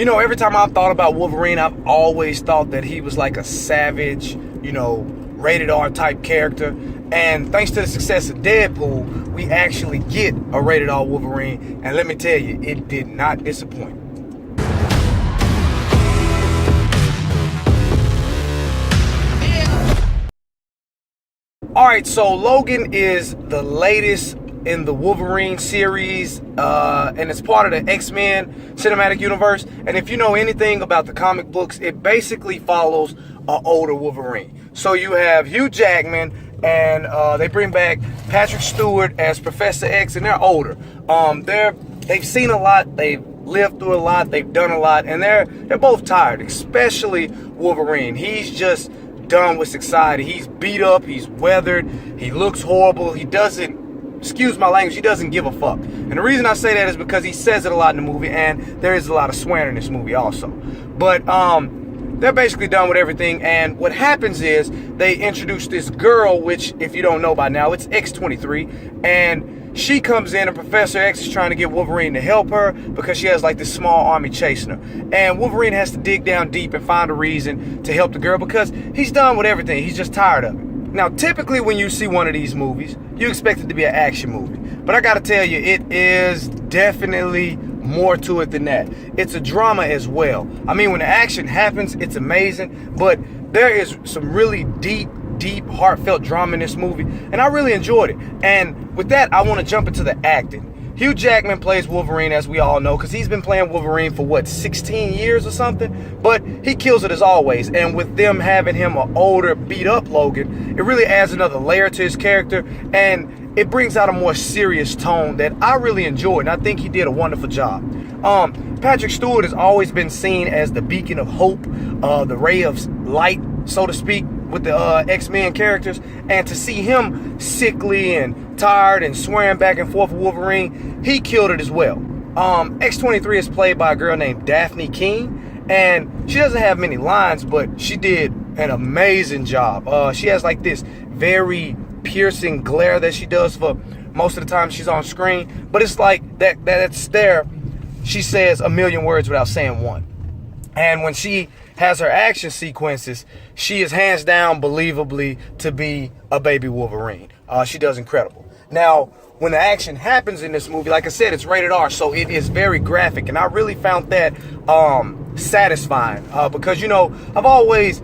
You know, every time I've thought about Wolverine, I've always thought that he was like a savage, you know, rated R type character. And thanks to the success of Deadpool, we actually get a rated R Wolverine. And let me tell you, it did not disappoint. Alright, so Logan is the latest in the Wolverine series, and it's part of the X-Men cinematic universe. And if you know anything about the comic books, it basically follows an older Wolverine. So you have Hugh Jackman, and they bring back Patrick Stewart as Professor X, and they're older. They've seen a lot, they've lived through a lot, they've done a lot, and they're both tired, especially Wolverine. He's just done with society. He's beat up, he's weathered, he looks horrible, he doesn't, excuse my language, he doesn't give a fuck. And the reason I say that is because he says it a lot in the movie, and there is a lot of swearing in this movie also. But they're basically done with everything, and what happens is they introduce this girl, which, if you don't know by now, it's X-23, and she comes in, and Professor X is trying to get Wolverine to help her because she has like this small army chasing her. And Wolverine has to dig down deep and find a reason to help the girl because he's done with everything. He's just tired of it. Now, typically when you see one of these movies, you expect it to be an action movie. But I gotta tell you, it is definitely more to it than that. It's a drama as well. I mean, when the action happens, it's amazing, but there is some really deep, heartfelt drama in this movie, and I really enjoyed it. And with that, I want to jump into the acting. Hugh Jackman plays Wolverine, as we all know, because he's been playing Wolverine for what, 16 years or something? But he kills it as always, and with them having him an older, beat up Logan, it really adds another layer to his character, and it brings out a more serious tone that I really enjoyed, and I think he did a wonderful job. Patrick Stewart has always been seen as the beacon of hope, the ray of light, so to speak, with the X-Men characters, and to see him sickly and tired and swearing back and forth with Wolverine, he killed it as well. X-23 is played by a girl named Daphne Keane, and she doesn't have many lines, but she did an amazing job. She has like this very piercing glare that she does for most of the time she's on screen, but it's like that stare, she says a million words without saying one. And when she has her action sequences, she is hands down believably to be a baby Wolverine. She does incredible. Now, when the action happens in this movie, like I said, it's rated R, so it is very graphic, and I really found that satisfying because, you know, I've always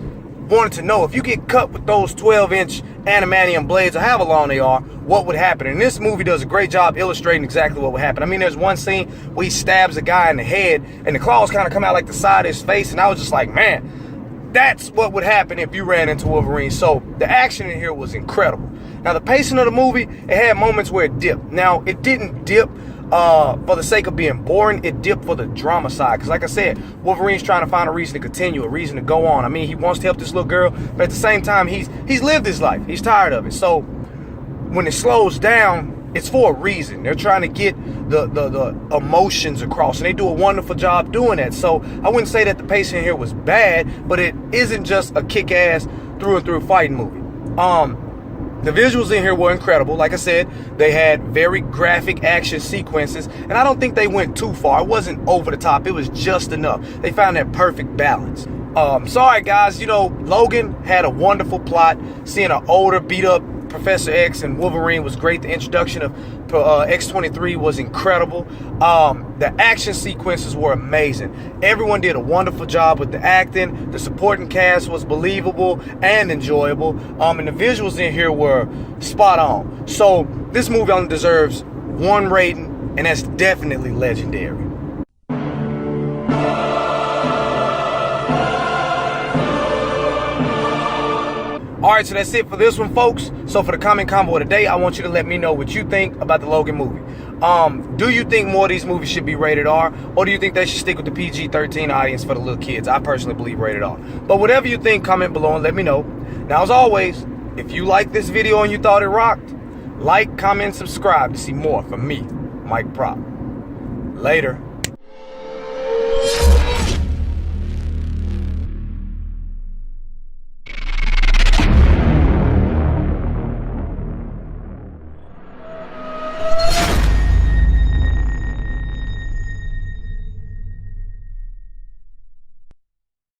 wanted to know if you get cut with those 12-inch adamantium blades, or however long they are, what would happen. And this movie does a great job illustrating exactly what would happen. I mean, there's one scene where he stabs a guy in the head, and the claws kind of come out like the side of his face, and I was just like, man, that's what would happen if you ran into Wolverine. So the action in here was incredible. Now, the pacing of the movie, it had moments where it dipped. Now, it didn't dip for the sake of being boring. It dipped for the drama side, because like I said, Wolverine's trying to find a reason to continue, a reason to go on. I mean, he wants to help this little girl, but at the same time, he's lived his life. He's tired of it. So when it slows down, it's for a reason. They're trying to get the emotions across, and they do a wonderful job doing that. So I wouldn't say that the pacing here was bad, but it isn't just a kick-ass through and through fighting movie. The visuals in here were incredible. Like I said, they had very graphic action sequences, and I don't think they went too far. It wasn't over the top. It was just enough. They found that perfect balance. Sorry guys, you know, Logan had a wonderful plot. Seeing an older, beat up Professor X and Wolverine was great. The introduction of X-23 was incredible. The action sequences were amazing. Everyone did a wonderful job with the acting. The supporting cast was believable and enjoyable. And the visuals in here were spot on. So this movie only deserves one rating, and that's definitely legendary. Alright, so that's it for this one, folks. So for the comment combo of the day, I want you to let me know what you think about the Logan movie. Do you think more of these movies should be rated R, or do you think they should stick with the PG-13 audience for the little kids? I personally believe rated R. But whatever you think, comment below and let me know. Now, as always, if you liked this video and you thought it rocked, like, comment, subscribe to see more from me, Mike Proc. Later.